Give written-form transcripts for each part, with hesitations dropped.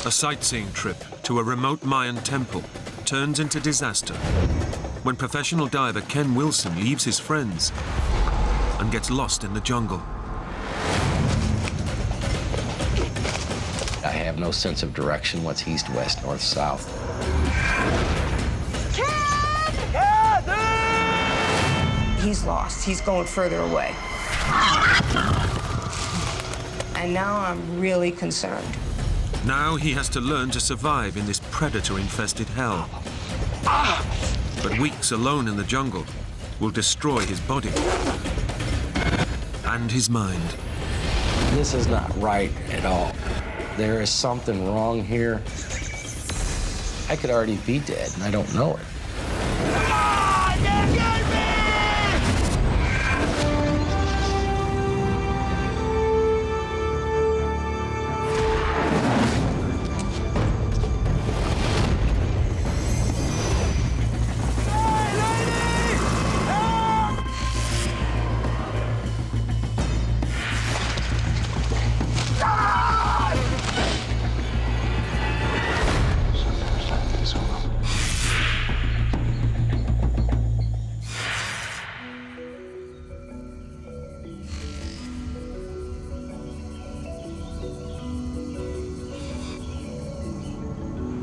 A sightseeing trip to a remote Mayan temple turns into disaster when professional diver Ken Wilson leaves his friends and gets lost in the jungle. I have no sense of direction, what's east, west, north, south. He's lost. He's going further away. And now I'm really concerned. Now he has to learn to survive in this predator-infested hell. But weeks alone in the jungle will destroy his body and his mind. This is not right at all. There is something wrong here. I could already be dead, and I don't know it.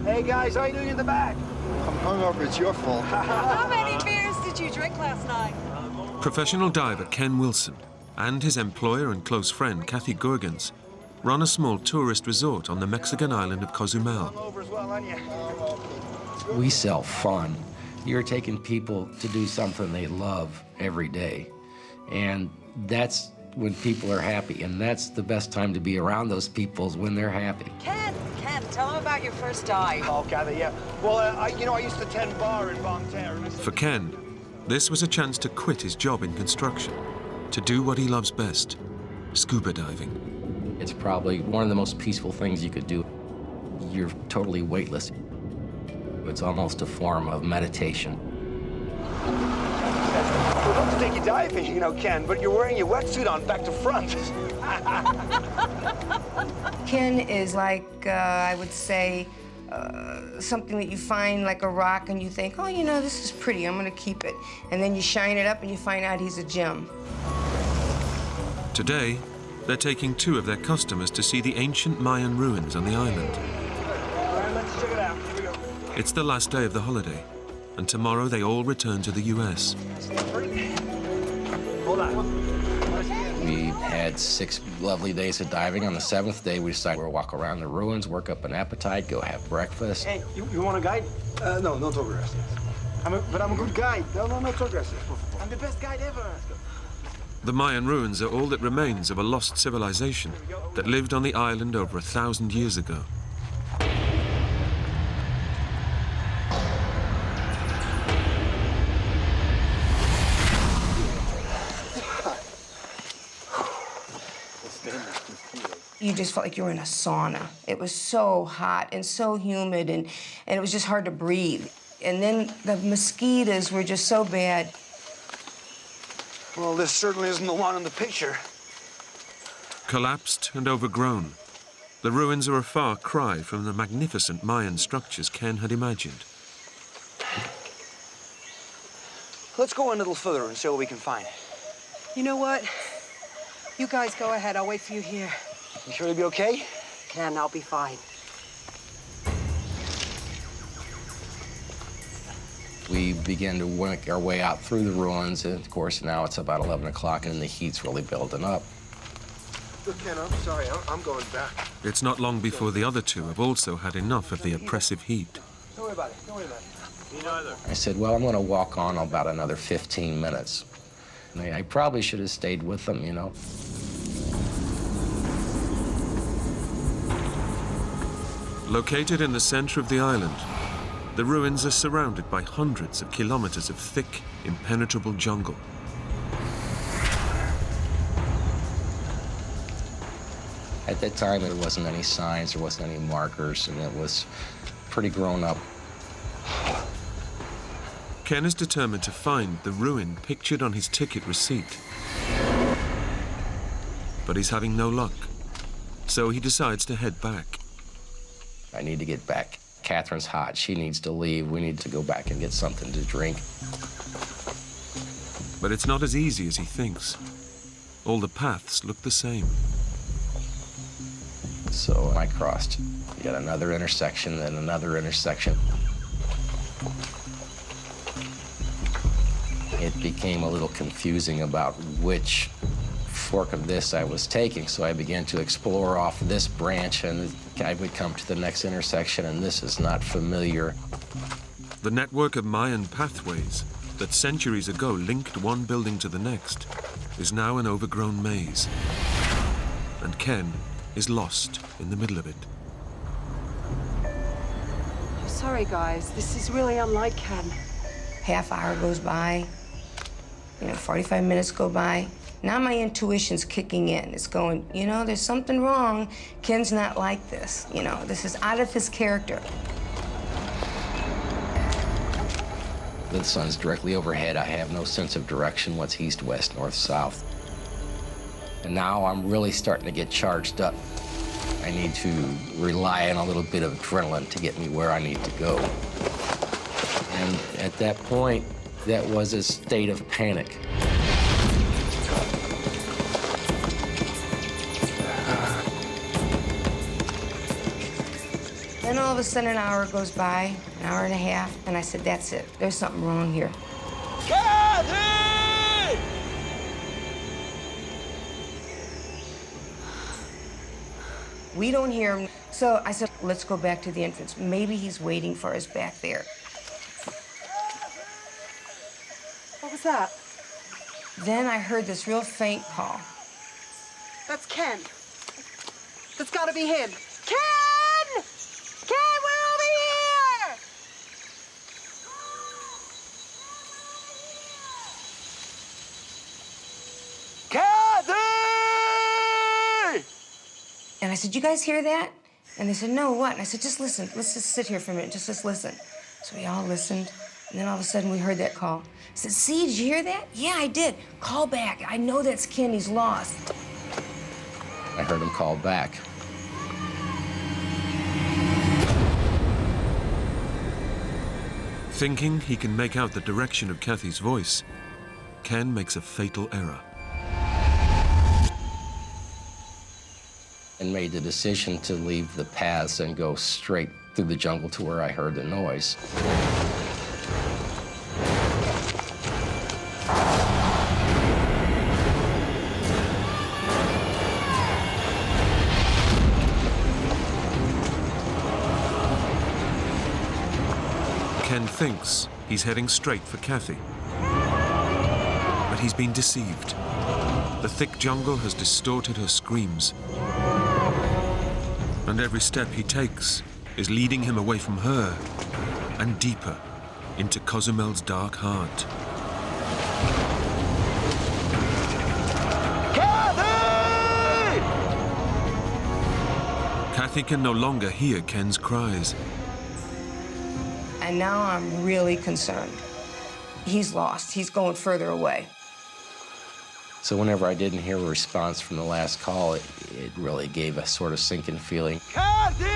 Hey guys, how you doing in the back? I'm hungover, it's your fault. How many beers did you drink last night? Professional diver Ken Wilson and his employer and close friend Kathy Gorgens run a small tourist resort on the Mexican island of Cozumel. Hungover as well, aren't you? We sell fun. You're taking people to do something they love every day. And that's when people are happy. And that's the best time to be around those people is when they're happy. Ken, tell them about your first dive. Oh, Kathy, yeah. Well, I used to tend bar in Bonterre. For Ken, this was a chance to quit his job in construction, to do what he loves best, scuba diving. It's probably one of the most peaceful things you could do. You're totally weightless. It's almost a form of meditation. We'd love to take you diving, Ken, but you're wearing your wetsuit on back to front. Ken is like, I would say, something that you find like a rock and you think, oh, this is pretty, I'm gonna keep it. And then you shine it up and you find out he's a gem. Today, they're taking 2 of their customers to see the ancient Mayan ruins on the island. All right, let's check it out. Here we go. It's the last day of the holiday, and tomorrow they all return to the US. Hold on. We had 6 lovely days of diving. On the 7th day, we decided we'll walk around the ruins, work up an appetite, go have breakfast. Hey, you want a guide? No, not aggressive. But I'm a good guide. No, not aggressive. I'm the best guide ever. The Mayan ruins are all that remains of a lost civilization that lived on the island over 1,000 years ago. You just felt like you were in a sauna. It was so hot and so humid, and it was just hard to breathe. And then the mosquitoes were just so bad. Well, this certainly isn't the one in the picture. Collapsed and overgrown, the ruins are a far cry from the magnificent Mayan structures Ken had imagined. Let's go a little further and see what we can find. You know what? You guys go ahead. I'll wait for you here. You sure you'll be okay? Ken, I'll be fine. We began to work our way out through the ruins, and of course now it's about 11 o'clock and the heat's really building up. Look, Ken, I'm sorry, I'm going back. It's not long before the other 2 have also had enough of the oppressive heat. Don't worry about it. Don't worry about it. Me neither. I said, well, I'm going to walk on about another 15 minutes. And I probably should have stayed with them, Located in the center of the island, the ruins are surrounded by hundreds of kilometers of thick, impenetrable jungle. At that time, there wasn't any signs, there wasn't any markers, and it was pretty grown up. Ken is determined to find the ruin pictured on his ticket receipt. But he's having no luck, so he decides to head back. I need to get back. Catherine's hot. She needs to leave. We need to go back and get something to drink. But it's not as easy as he thinks. All the paths look the same. So I crossed yet another intersection, then another intersection. It became a little confusing about which fork of this I was taking, so I began to explore off this branch, and I would come to the next intersection, and this is not familiar. The network of Mayan pathways that centuries ago linked one building to the next is now an overgrown maze. And Ken is lost in the middle of it. I'm sorry, guys. This is really unlike Ken. Half hour goes by, 45 minutes go by. Now my intuition's kicking in. It's going, there's something wrong. Ken's not like this. This is out of his character. The sun's directly overhead. I have no sense of direction, what's east, west, north, south. And now I'm really starting to get charged up. I need to rely on a little bit of adrenaline to get me where I need to go. And at that point, that was a state of panic. Then all of a sudden, an hour goes by, an hour and a half, and I said, that's it. There's something wrong here. Kathy! We don't hear him. So I said, let's go back to the entrance. Maybe he's waiting for us back there. What was that? Then I heard this real faint call. That's Ken. That's gotta be him. Ken! Ken, we're over here! Kathy! And I said, you guys hear that? And they said, no, what? And I said, just listen. Let's just sit here for a minute. Just listen. So we all listened. And then all of a sudden, we heard that call. I said, see, did you hear that? Yeah, I did. Call back. I know that's Ken. He's lost. I heard him call back. Thinking he can make out the direction of Kathy's voice, Ken makes a fatal error. And made the decision to leave the paths and go straight through the jungle to where I heard the noise. Ken thinks he's heading straight for Kathy. But he's been deceived. The thick jungle has distorted her screams. And every step he takes is leading him away from her and deeper into Cozumel's dark heart. Kathy! Kathy can no longer hear Ken's cries. And now I'm really concerned. He's lost. He's going further away. So whenever I didn't hear a response from the last call, it really gave a sort of sinking feeling. Kathy!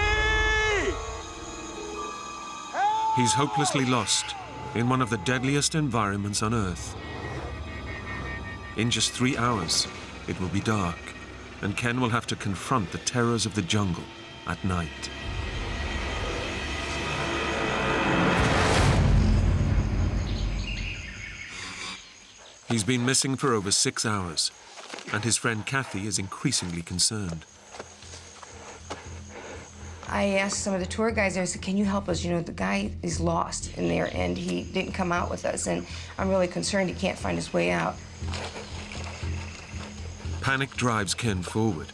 He's hopelessly lost in one of the deadliest environments on Earth. In just 3 hours, it will be dark, and Ken will have to confront the terrors of the jungle at night. He's been missing for over 6 hours, and his friend Kathy is increasingly concerned. I asked some of the tour guys there, I said, can you help us? The guy is lost in there, and he didn't come out with us, and I'm really concerned he can't find his way out. Panic drives Ken forward,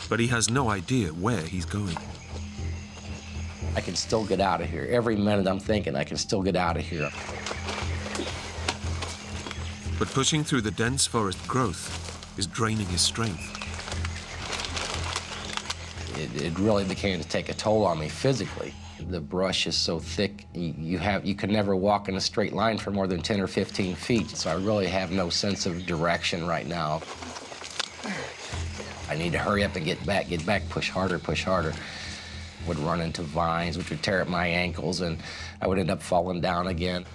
but he has no idea where he's going. I can still get out of here. Every minute I'm thinking I can still get out of here. But pushing through the dense forest growth is draining his strength. It really began to take a toll on me physically. The brush is so thick, you can never walk in a straight line for more than 10 or 15 feet. So I really have no sense of direction right now. I need to hurry up and get back, push harder, push harder. Would run into vines, which would tear up my ankles, and I would end up falling down again.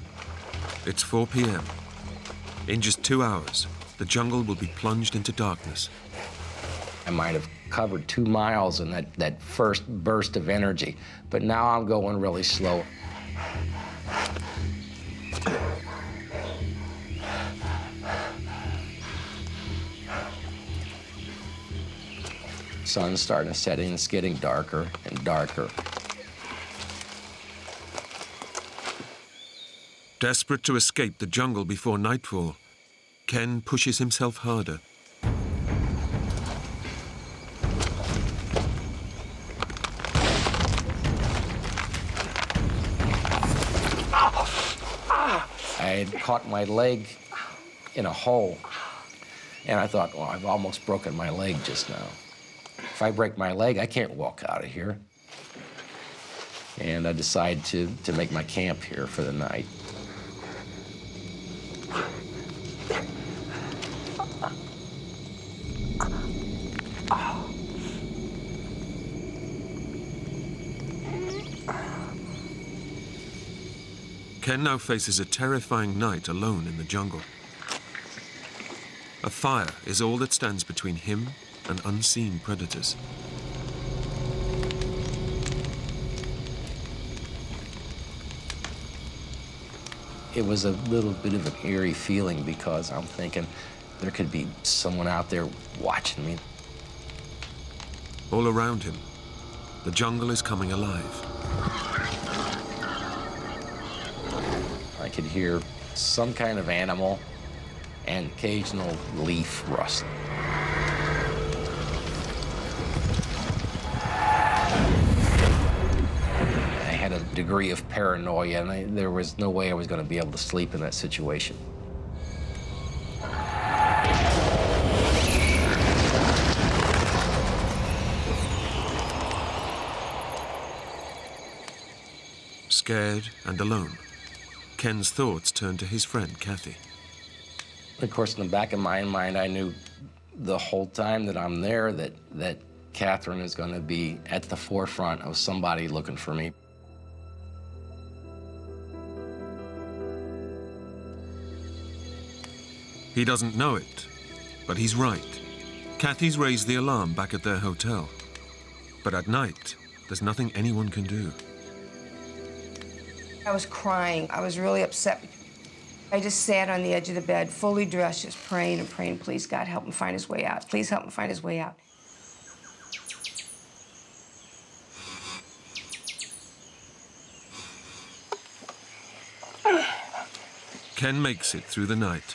It's 4 p.m. In just 2 hours, the jungle will be plunged into darkness. I might have covered 2 miles in that first burst of energy, but now I'm going really slow. Sun's starting to set in, it's getting darker and darker. Desperate to escape the jungle before nightfall, Ken pushes himself harder. I had caught my leg in a hole, and I thought, well, I've almost broken my leg just now. If I break my leg, I can't walk out of here. And I decided to make my camp here for the night. Ken now faces a terrifying night alone in the jungle. A fire is all that stands between him and unseen predators. It was a little bit of an eerie feeling because I'm thinking there could be someone out there watching me. All around him, the jungle is coming alive. I could hear some kind of animal and occasional leaf rustling. I had a degree of paranoia, and there was no way I was going to be able to sleep in that situation. Scared and alone, Ken's thoughts turn to his friend, Kathy. Of course, in the back of my mind, I knew the whole time that I'm there that Catherine is going to be at the forefront of somebody looking for me. He doesn't know it, but he's right. Kathy's raised the alarm back at their hotel. But at night, there's nothing anyone can do. I was crying. I was really upset. I just sat on the edge of the bed, fully dressed, just praying and praying, please, God, help him find his way out. Please help him find his way out. Ken makes it through the night.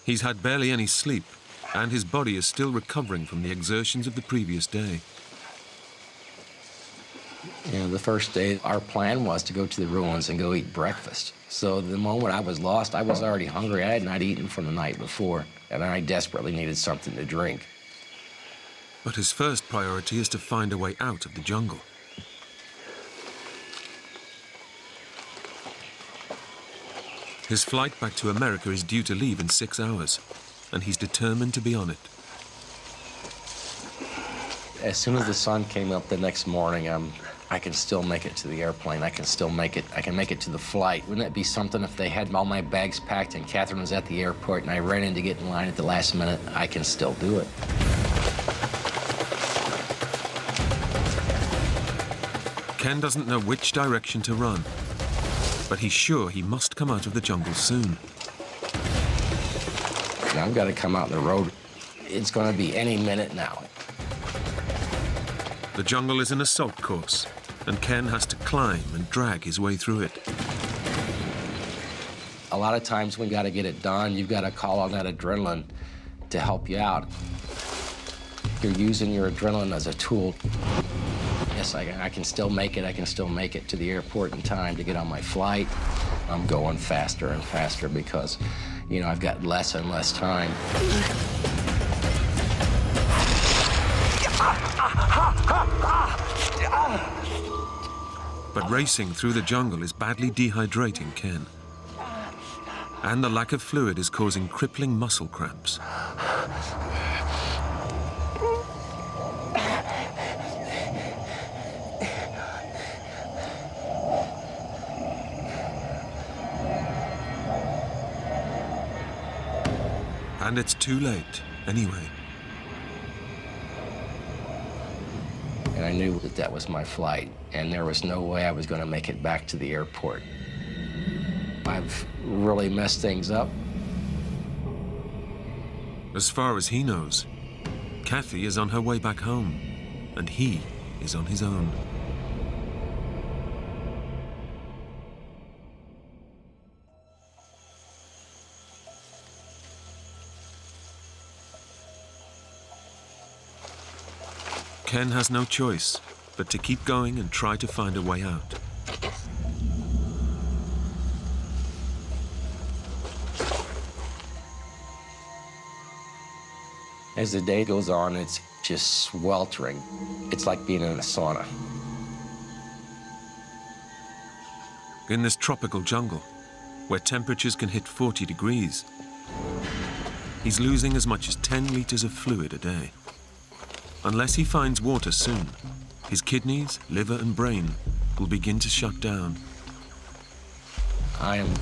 He's had barely any sleep, and his body is still recovering from the exertions of the previous day. You know, the first day, our plan was to go to the ruins and go eat breakfast. So the moment I was lost, I was already hungry. I had not eaten from the night before, and I desperately needed something to drink. But his first priority is to find a way out of the jungle. His flight back to America is due to leave in 6 hours, and he's determined to be on it. As soon as the sun came up the next morning, I can still make it to the airplane. I can still make it. I can make it to the flight. Wouldn't it be something if they had all my bags packed and Catherine was at the airport and I ran in to get in line at the last minute? I can still do it. Ken doesn't know which direction to run, but he's sure he must come out of the jungle soon. And I've got to come out on the road. It's going to be any minute now. The jungle is an assault course, and Ken has to climb and drag his way through it. A lot of times we got to get it done. You've got to call on that adrenaline to help you out. You're using your adrenaline as a tool. Yes, I can still make it. I can still make it to the airport in time to get on my flight. I'm going faster and faster because, you know, I've got less and less time. But racing through the jungle is badly dehydrating Ken. And the lack of fluid is causing crippling muscle cramps. And it's too late, anyway. And I knew that that was my flight, and there was no way I was going to make it back to the airport. I've really messed things up. As far as he knows, Kathy is on her way back home, and he is on his own. Ken has no choice but to keep going and try to find a way out. As the day goes on, it's just sweltering. It's like being in a sauna. In this tropical jungle, where temperatures can hit 40 degrees, he's losing as much as 10 liters of fluid a day. Unless he finds water soon, his kidneys, liver, and brain will begin to shut down. I am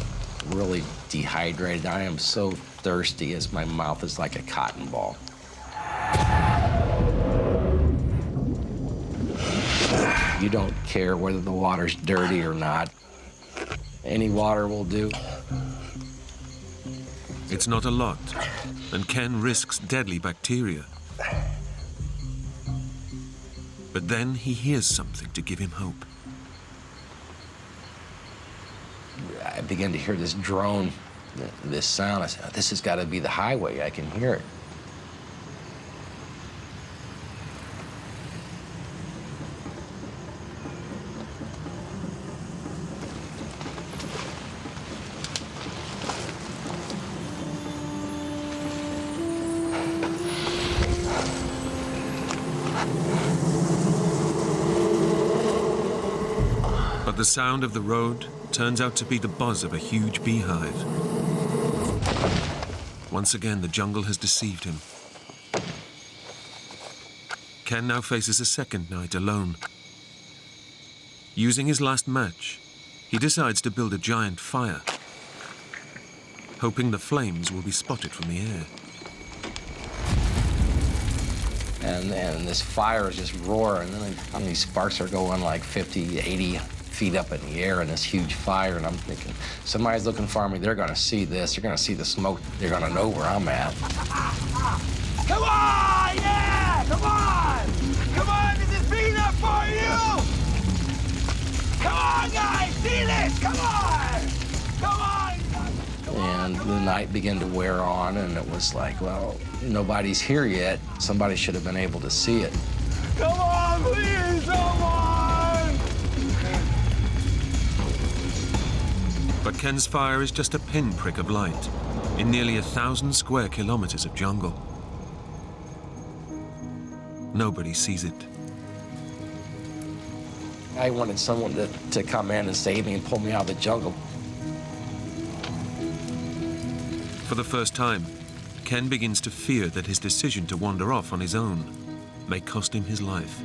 really dehydrated. I am so thirsty as my mouth is like a cotton ball. You don't care whether the water's dirty or not. Any water will do. It's not a lot, and Ken risks deadly bacteria. But then he hears something to give him hope. I begin to hear this drone, this sound. I said, this has got to be the highway. I can hear it. But the sound of the road turns out to be the buzz of a huge beehive. Once again, the jungle has deceived him. Ken now faces a second night alone. Using his last match, he decides to build a giant fire, hoping the flames will be spotted from the air. And this fire is just roaring, and these sparks are going like 50, 80 feet up in the air in this huge fire, and I'm thinking, somebody's looking for me. They're going to see this. They're going to see the smoke. They're going to know where I'm at. Come on! Yeah! Come on! Come on! This is big enough for you! Come on, guys! See this! Come on! Come on! And the night began to wear on, and it was like, well, nobody's here yet. Somebody should have been able to see it. Come on, please! Come on! But Ken's fire is just a pinprick of light in nearly 1,000 square kilometers of jungle. Nobody sees it. I wanted someone to come in and save me and pull me out of the jungle. For the first time, Ken begins to fear that his decision to wander off on his own may cost him his life.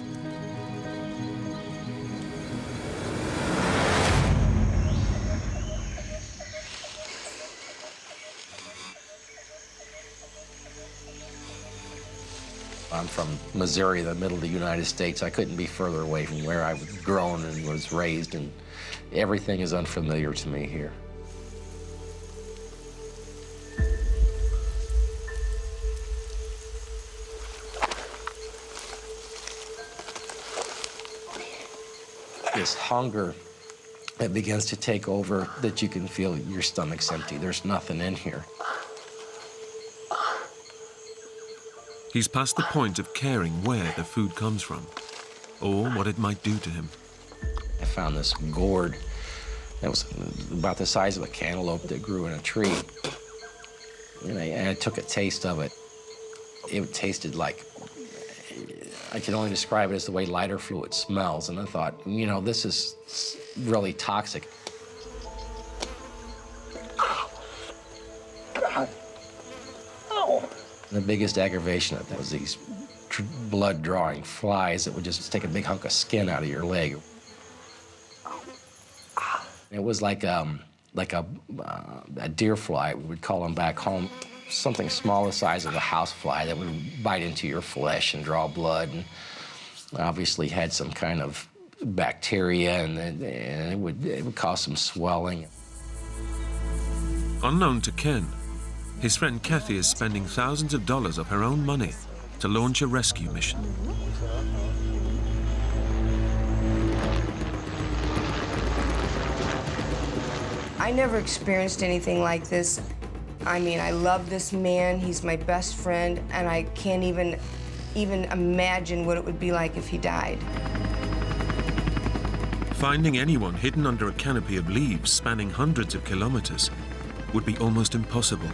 I'm from Missouri, the middle of the United States. I couldn't be further away from where I was grown and was raised, and everything is unfamiliar to me here. This hunger that begins to take over, that you can feel your stomach's empty. There's nothing in here. He's past the point of caring where the food comes from, or what it might do to him. I found this gourd that was about the size of a cantaloupe that grew in a tree. And I took a taste of it. It tasted like, I can only describe it as the way lighter fluid smells. And I thought, you know, this is really toxic. God. Ow. The biggest aggravation of that was these blood-drawing flies that would just take a big hunk of skin out of your leg. It was like a deer fly, we would call them back home. something small the size of a housefly that would bite into your flesh and draw blood, and obviously had some kind of bacteria, and it would cause some swelling. Unknown to Ken, his friend Kathy is spending thousands of dollars of her own money to launch a rescue mission. I never experienced anything like this. I mean, I love this man. He's my best friend, and I can't even imagine what it would be like if he died. Finding anyone hidden under a canopy of leaves spanning hundreds of kilometers would be almost impossible.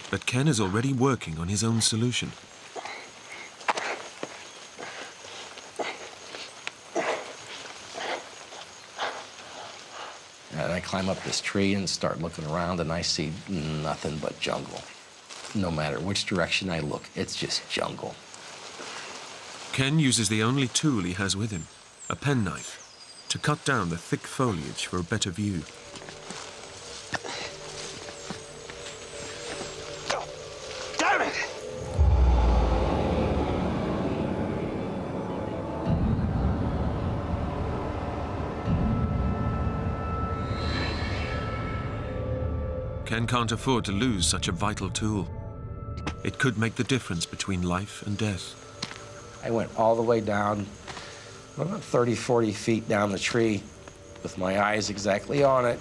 But Ken is already working on his own solution. And I climb up this tree and start looking around, and I see nothing but jungle. No matter which direction I look, it's just jungle. Ken uses the only tool he has with him, a penknife, to cut down the thick foliage for a better view. Damn it! Ken can't afford to lose such a vital tool. It could make the difference between life and death. I went all the way down, about 30, 40 feet down the tree with my eyes exactly on it.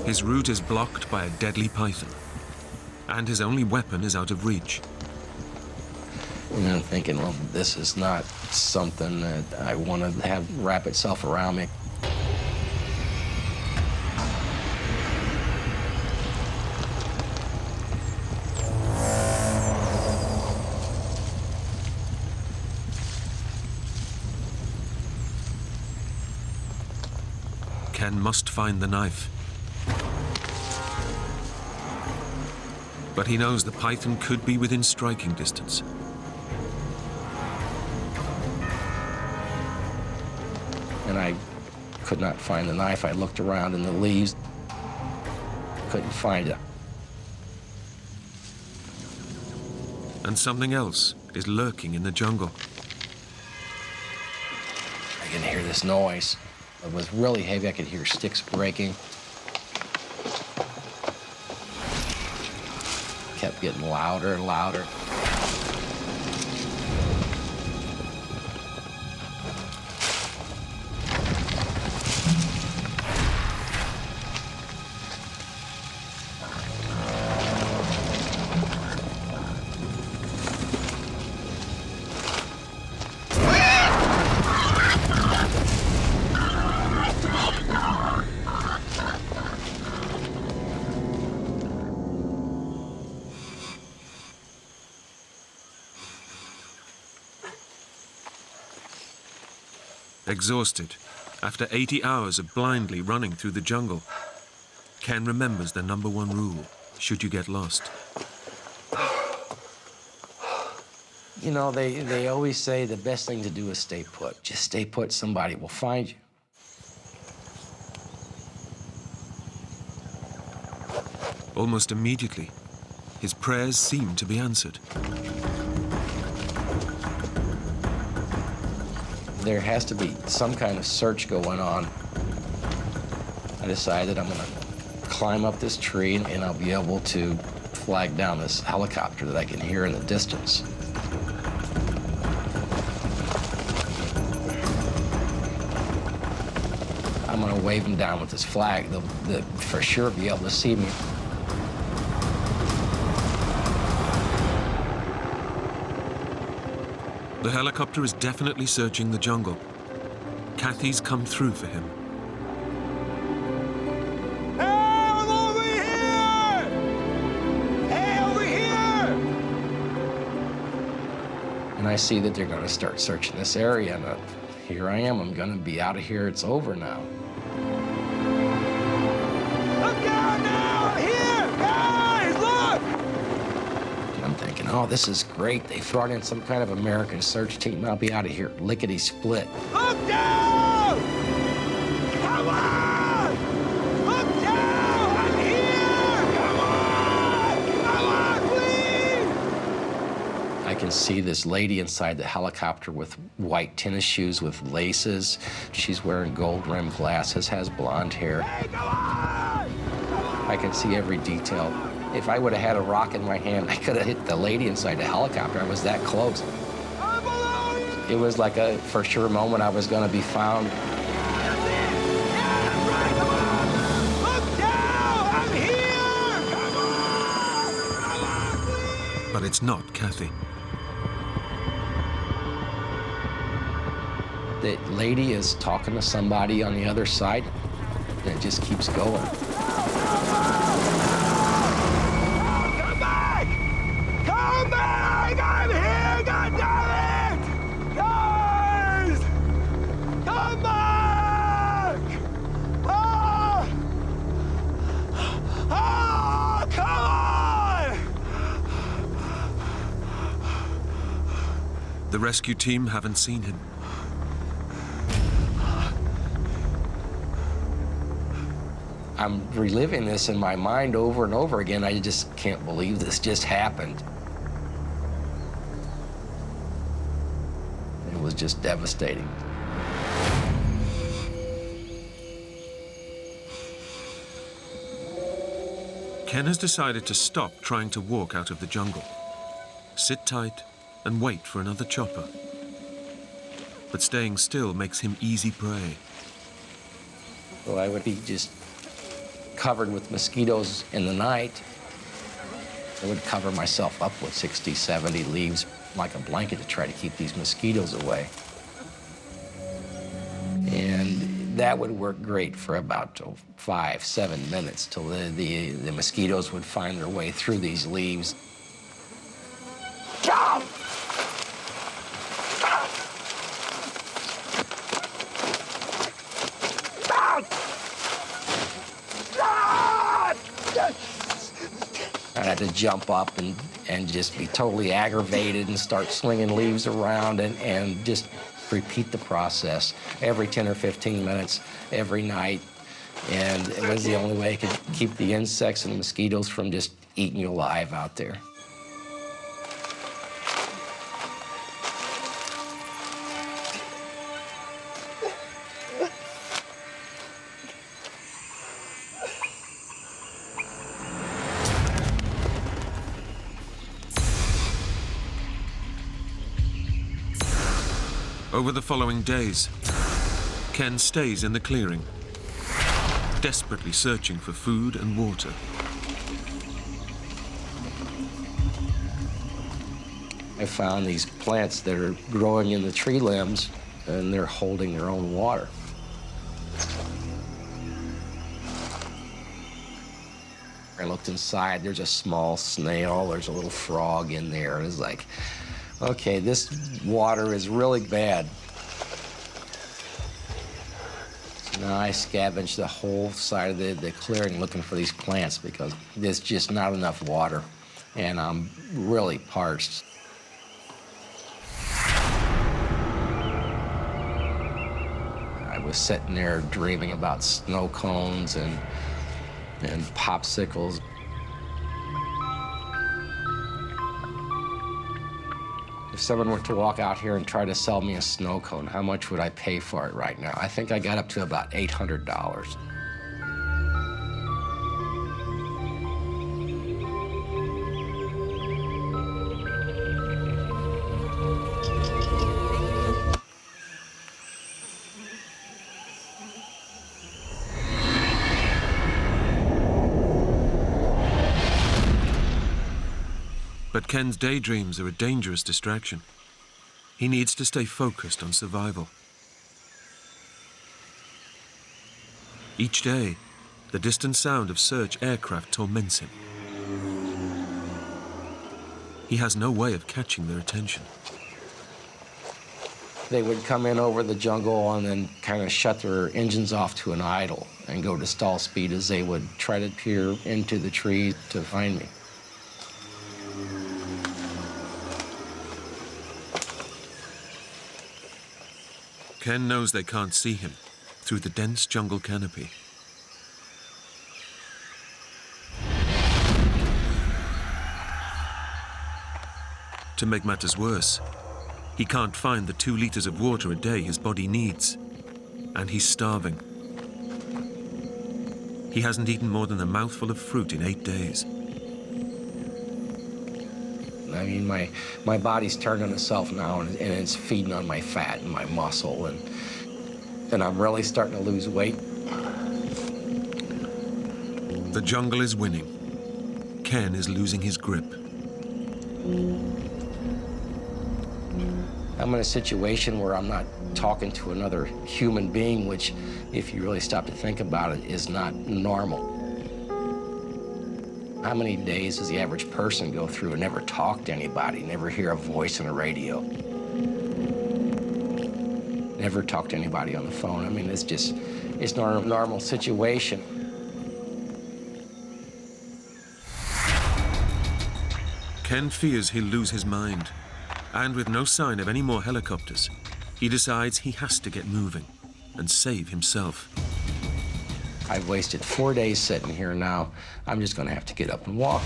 His route is blocked by a deadly python, and his only weapon is out of reach. And I'm thinking, well, this is not something that I want to have wrap itself around me. Ken must find the knife. But he knows the python could be within striking distance. And I could not find the knife. I looked around in the leaves, couldn't find it. And something else is lurking in the jungle. I can hear this noise. It was really heavy. I could hear sticks breaking. Kept getting louder and louder. Exhausted, after 80 hours of blindly running through the jungle, Ken remembers the #1 rule, should you get lost. You know, they always say the best thing to do is stay put. Just stay put, somebody will find you. Almost immediately, his prayers seem to be answered. There has to be some kind of search going on. I decided I'm gonna climb up this tree and I'll be able to flag down this helicopter that I can hear in the distance. I'm gonna wave them down with this flag. They'll for sure be able to see me. The helicopter is definitely searching the jungle. Kathy's come through for him. Hey, I'm over here! Hey, over here! And I see that they're gonna start searching this area, and here I am. I'm gonna be out of here. It's over now. Look out now! Here! Guys, look! oh, this is great. They brought in some kind of American search team. I'll be out of here, lickety-split. Look down! Come on! Look down! I'm here! Come on, please! I can see this lady inside the helicopter with white tennis shoes with laces. She's wearing gold-rimmed glasses, has blonde hair. Hey, come on! I can see every detail. If I would have had a rock in my hand, I could have hit the lady inside the helicopter. I was that close. I'm below you! It was like a for sure moment I was going to be found. That's it! Yeah, that's right! Come on! Look down! I'm here! Come on! Come on, please! But it's not Kathy. The lady is talking to somebody on the other side, and it just keeps going. Come back! Come back! I'm here! God damn it! Guys! Come back! Ah! Ah! Come on! The rescue team haven't seen him. I'm reliving this in my mind over and over again. I just can't believe this just happened. It was just devastating. Ken has decided to stop trying to walk out of the jungle, sit tight and wait for another chopper. But staying still makes him easy prey. Well, I would be just covered with mosquitoes in the night. I would cover myself up with 60, 70 leaves like a blanket to try to keep these mosquitoes away. And that would work great for about 5, 7 minutes till the mosquitoes would find their way through these leaves. Come! I'd have to jump up and just be totally aggravated and start slinging leaves around and just repeat the process every 10 or 15 minutes, every night. And it was the only way I could keep the insects and the mosquitoes from just eating you alive out there. Over the following days, Ken stays in the clearing, desperately searching for food and water. I found these plants that are growing in the tree limbs, and they're holding their own water. I looked inside, there's a small snail, there's a little frog in there, and it's like, okay, this water is really bad. So now I scavenged the whole side of the clearing looking for these plants because there's just not enough water, and I'm really parched. I was sitting there dreaming about snow cones and popsicles. If someone were to walk out here and try to sell me a snow cone, how much would I pay for it right now? I think I got up to about $800. But Ken's daydreams are a dangerous distraction. He needs to stay focused on survival. Each day, the distant sound of search aircraft torments him. He has no way of catching their attention. They would come in over the jungle and then kind of shut their engines off to an idle and go to stall speed as they would try to peer into the trees to find me. Ken knows they can't see him through the dense jungle canopy. To make matters worse, he can't find the 2 liters of water a day his body needs, and he's starving. He hasn't eaten more than a mouthful of fruit in 8 days. I mean, my body's turned on itself now, and it's feeding on my fat and my muscle, and I'm really starting to lose weight. The jungle is winning. Ken is losing his grip. I'm in a situation where I'm not talking to another human being, which, if you really stop to think about it, is not normal. How many days does the average person go through and never talk to anybody, never hear a voice on the radio, never talk to anybody on the phone? I mean, it's not a normal situation. Ken fears he'll lose his mind, and with no sign of any more helicopters, he decides he has to get moving and save himself. I've wasted 4 days sitting here now. I'm just gonna have to get up and walk.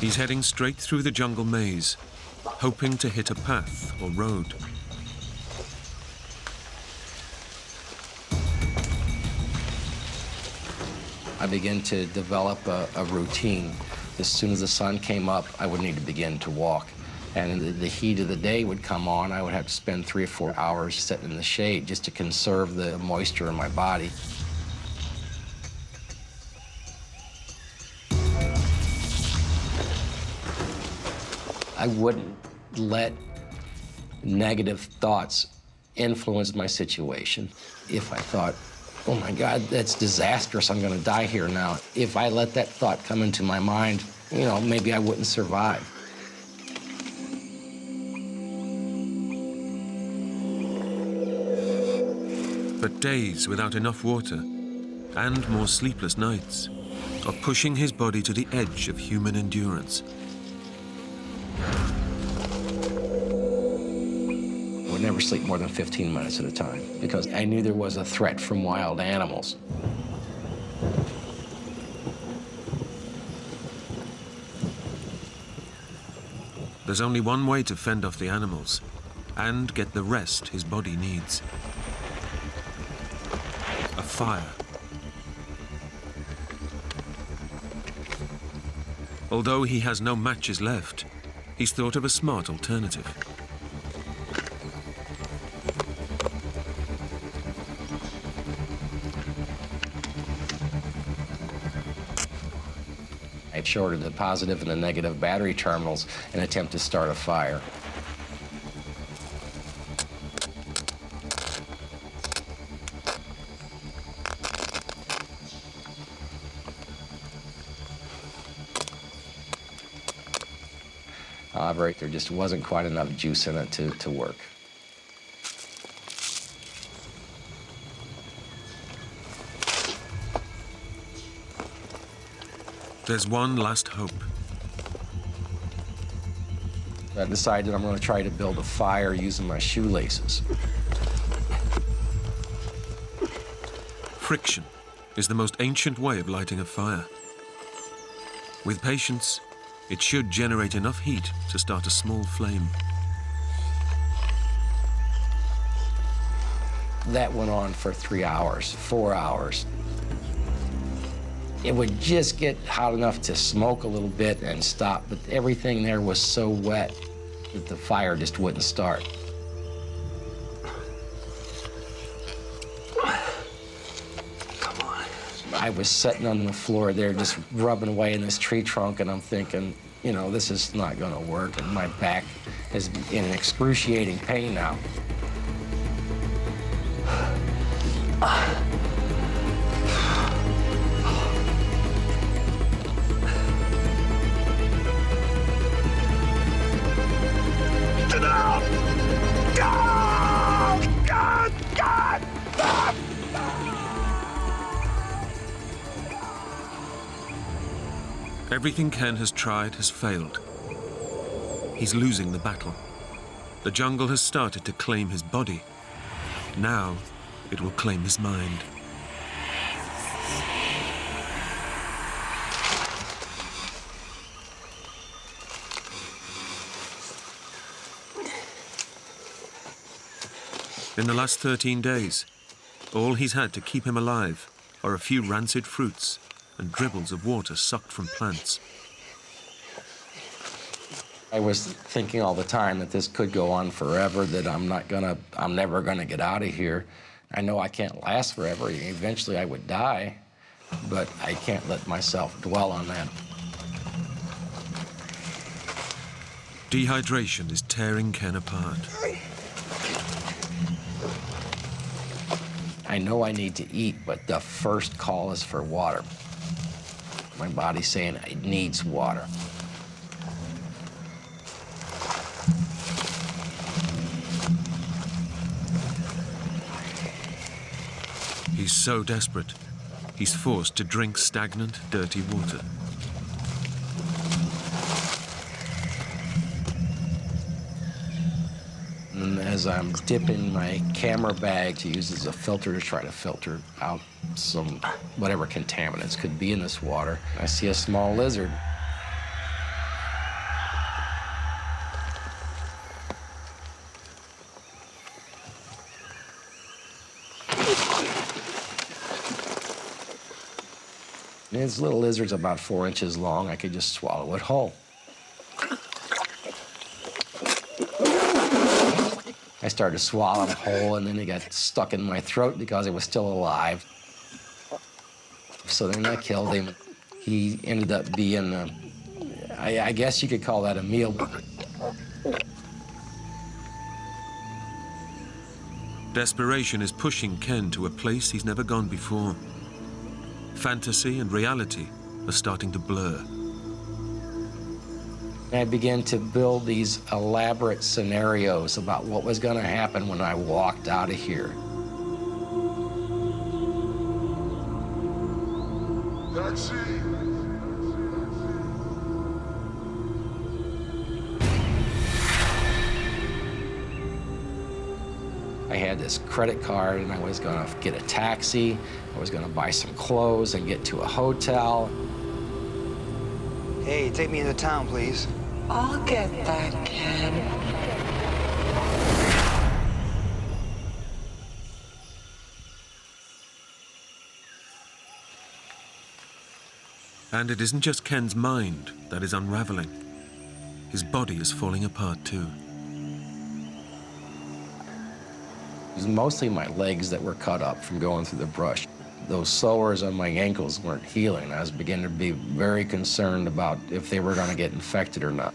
He's heading straight through the jungle maze, hoping to hit a path or road. I began to develop a routine. As soon as the sun came up, I would need to begin to walk. And the heat of the day would come on. I would have to spend 3 or 4 hours sitting in the shade just to conserve the moisture in my body. I wouldn't let negative thoughts influence my situation. If I thought, oh my God, that's disastrous, I'm gonna die here now. If I let that thought come into my mind, you know, maybe I wouldn't survive. But days without enough water and more sleepless nights are pushing his body to the edge of human endurance. I would never sleep more than 15 minutes at a time because I knew there was a threat from wild animals. There's only one way to fend off the animals and get the rest his body needs. A fire. Although he has no matches left, he's thought of a smart alternative. I shorted the positive and the negative battery terminals in an attempt to start a fire. However, there just wasn't quite enough juice in it to work. There's one last hope. I decided I'm going to try to build a fire using my shoelaces. Friction is the most ancient way of lighting a fire. With patience, it should generate enough heat to start a small flame. That went on for 3 hours, 4 hours. It would just get hot enough to smoke a little bit and stop, but everything there was so wet that the fire just wouldn't start. Come on. I was sitting on the floor there just rubbing away in this tree trunk, and I'm thinking, you know, this is not gonna work, and my back is in excruciating pain now. Everything Ken has tried has failed. He's losing the battle. The jungle has started to claim his body, Now, it will claim his mind. In the last 13 days, all he's had to keep him alive are a few rancid fruits and dribbles of water sucked from plants. I was thinking all the time that this could go on forever, that I'm never gonna get out of here. I know I can't last forever. Eventually I would die, but I can't let myself dwell on that. Dehydration is tearing Ken apart. I know I need to eat, but the first call is for water. My body's saying it needs water. He's so desperate, he's forced to drink stagnant, dirty water. And as I'm dipping my camera bag to use as a filter to try to filter out some whatever contaminants could be in this water, I see a small lizard. And this little lizard's about 4 inches long. I could just swallow it whole. I started to swallow him whole, and then he got stuck in my throat because it was still alive. So then I killed him. He ended up being, I guess you could call that a meal. Desperation is pushing Ken to a place he's never gone before. Fantasy and reality are starting to blur. I began to build these elaborate scenarios about what was going to happen when I walked out of here. I had this credit card, and I was going to get a taxi. I was going to buy some clothes and get to a hotel. Hey, take me into town, please. I'll get that, Ken. And it isn't just Ken's mind that is unraveling. His body is falling apart too. It was mostly my legs that were cut up from going through the brush. Those sores on my ankles weren't healing. I was beginning to be very concerned about if they were going to get infected or not.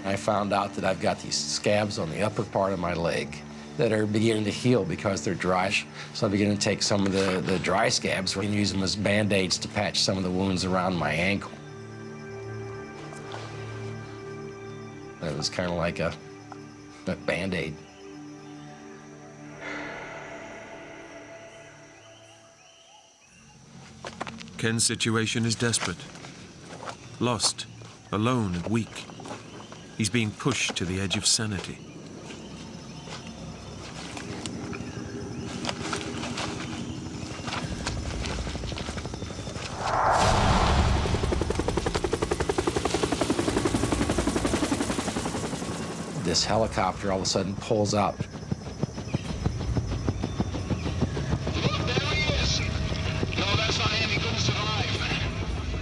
I found out that I've got these scabs on the upper part of my leg that are beginning to heal because they're dry. So I began to take some of the dry scabs and use them as Band-Aids to patch some of the wounds around my ankle. It was kind of like a Band-Aid. Ken's situation is desperate. Lost, alone and weak. He's being pushed to the edge of sanity. This helicopter all of a sudden pulls up.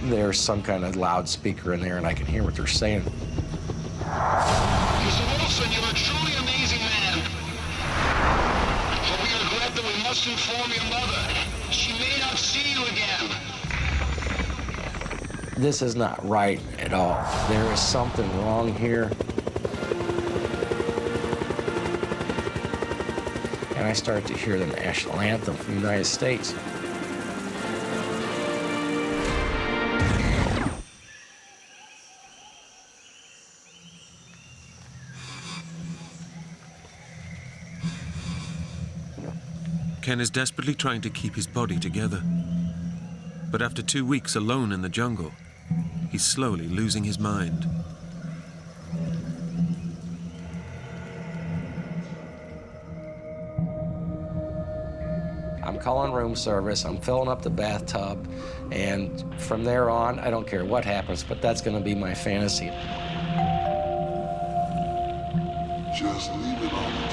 There's some kind of loudspeaker in there, and I can hear what they're saying. Mr. Wilson, you're a truly amazing man. But we regret that we must inform your mother. She may not see you again. This is not right at all. There is something wrong here. And I start to hear the national anthem from the United States. Ken is desperately trying to keep his body together. But after 2 weeks alone in the jungle, he's slowly losing his mind. I'm calling room service, I'm filling up the bathtub, and from there on, I don't care what happens, but that's gonna be my fantasy. Just leave it on the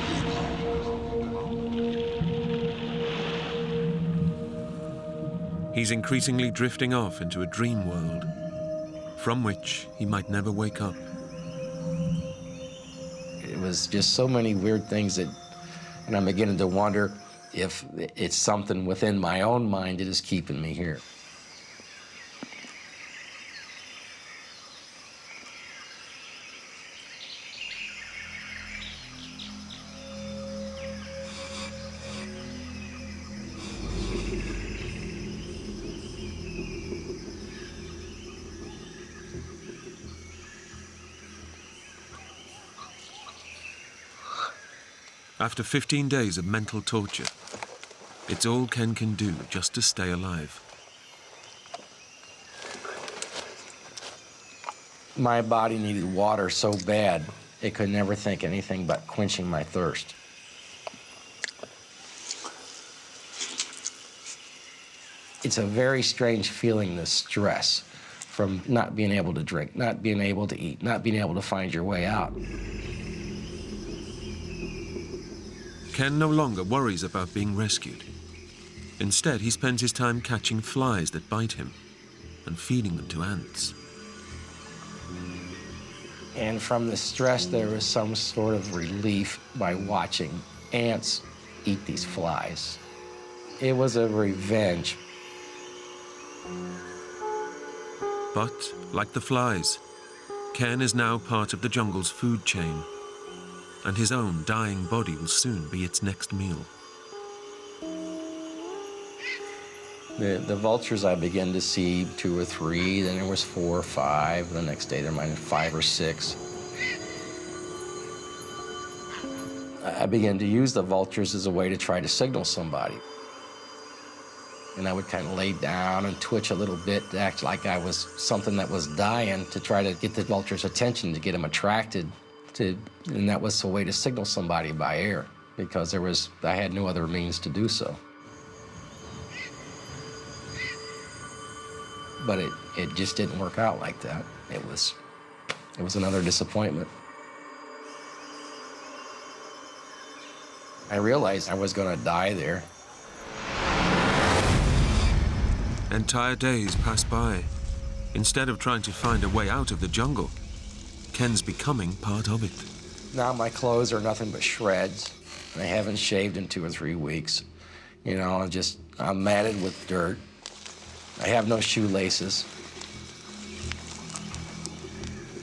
table. He's increasingly drifting off into a dream world, from which he might never wake up. It was just so many weird things that, and I'm beginning to wonder if it's something within my own mind that is keeping me here. After 15 days of mental torture, it's all Ken can do just to stay alive. My body needed water so bad, it could never think anything but quenching my thirst. It's a very strange feeling, this stress from not being able to drink, not being able to eat, not being able to find your way out. Ken no longer worries about being rescued. Instead, he spends his time catching flies that bite him and feeding them to ants. And from the stress, there was some sort of relief by watching ants eat these flies. It was a revenge. But, like the flies, Ken is now part of the jungle's food chain, and his own dying body will soon be its next meal. The vultures, I began to see 2 or 3, then there was 4 or 5, the next day there might have been 5 or 6. I began to use the vultures as a way to try to signal somebody. And I would kind of lay down and twitch a little bit to act like I was something that was dying, to try to get the vulture's attention, to get them attracted to, and that was a way to signal somebody by air, because I had no other means to do so. But it just didn't work out like that. It was another disappointment. I realized I was gonna die there. Entire days pass by. Instead of trying to find a way out of the jungle, Ken's becoming part of it. Now my clothes are nothing but shreds. I haven't shaved in 2 or 3 weeks. You know, I'm matted with dirt. I have no shoelaces.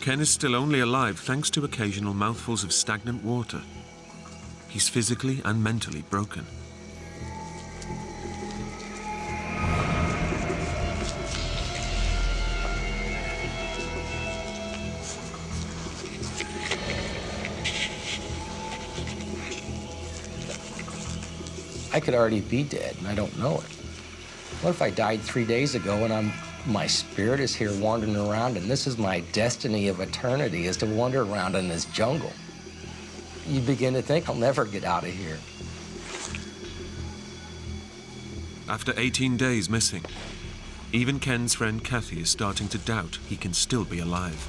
Ken is still only alive thanks to occasional mouthfuls of stagnant water. He's physically and mentally broken. I could already be dead, and I don't know it. What if I died 3 days ago and my spirit is here wandering around, and this is my destiny of eternity, is to wander around in this jungle? You begin to think, I'll never get out of here. After 18 days missing, even Ken's friend Kathy is starting to doubt he can still be alive.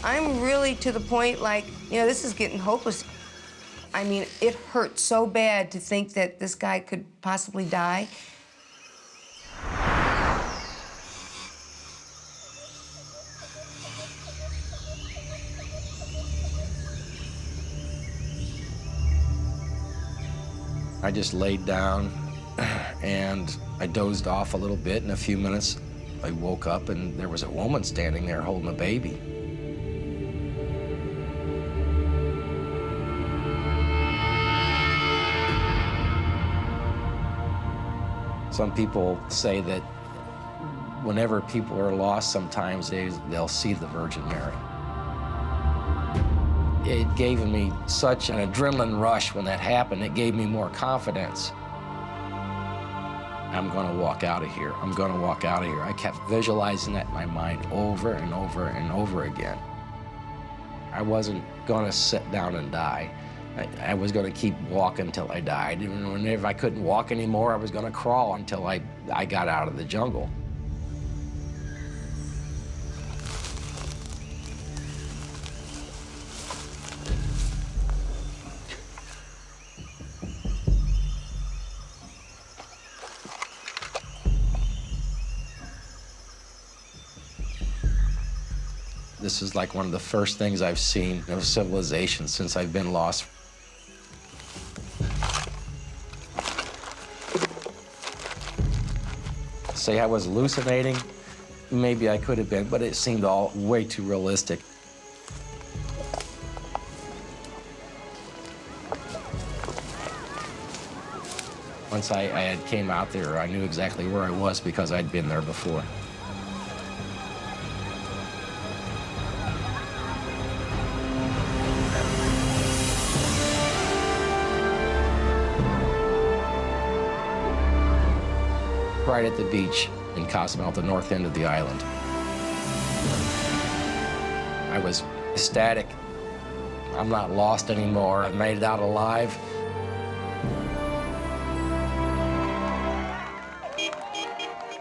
I'm really to the point, like, this is getting hopeless. I mean, it hurts so bad to think that this guy could possibly die. I just laid down and I dozed off a little bit. In a few minutes, I woke up and there was a woman standing there holding a baby. Some people say that whenever people are lost, sometimes they'll see the Virgin Mary. It gave me such an adrenaline rush when that happened. It gave me more confidence. I'm gonna walk out of here. I'm gonna walk out of here. I kept visualizing that in my mind over and over and over again. I wasn't gonna sit down and die. I was going to keep walking until I died. And if I couldn't walk anymore, I was going to crawl until I got out of the jungle. This is like one of the first things I've seen of civilization since I've been lost. Say I was hallucinating, maybe I could have been, but it seemed all way too realistic. Once I had came out there, I knew exactly where I was because I'd been there before. Right at the beach in Cozumel, the north end of the island. I was ecstatic. I'm not lost anymore. I made it out alive.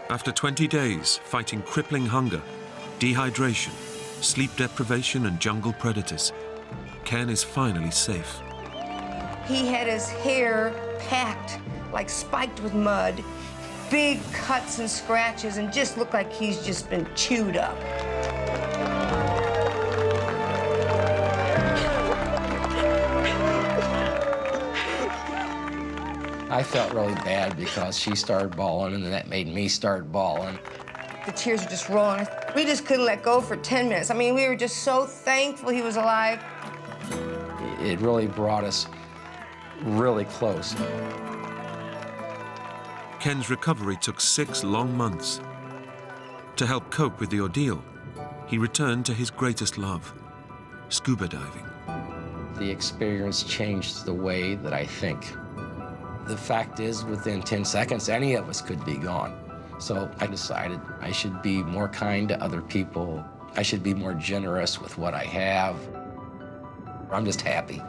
After 20 days fighting crippling hunger, dehydration, sleep deprivation, and jungle predators, Ken is finally safe. He had his hair packed, like spiked with mud, big cuts and scratches, and just looked like he's just been chewed up. I felt really bad because she started bawling, and that made me start bawling. The tears were just rolling. We just couldn't let go for 10 minutes. I mean, we were just so thankful he was alive. It really brought us really close. Ken's recovery took 6 long months. To help cope with the ordeal, he returned to his greatest love, scuba diving. The experience changed the way that I think. The fact is, within 10 seconds, any of us could be gone. So I decided I should be more kind to other people. I should be more generous with what I have. I'm just happy.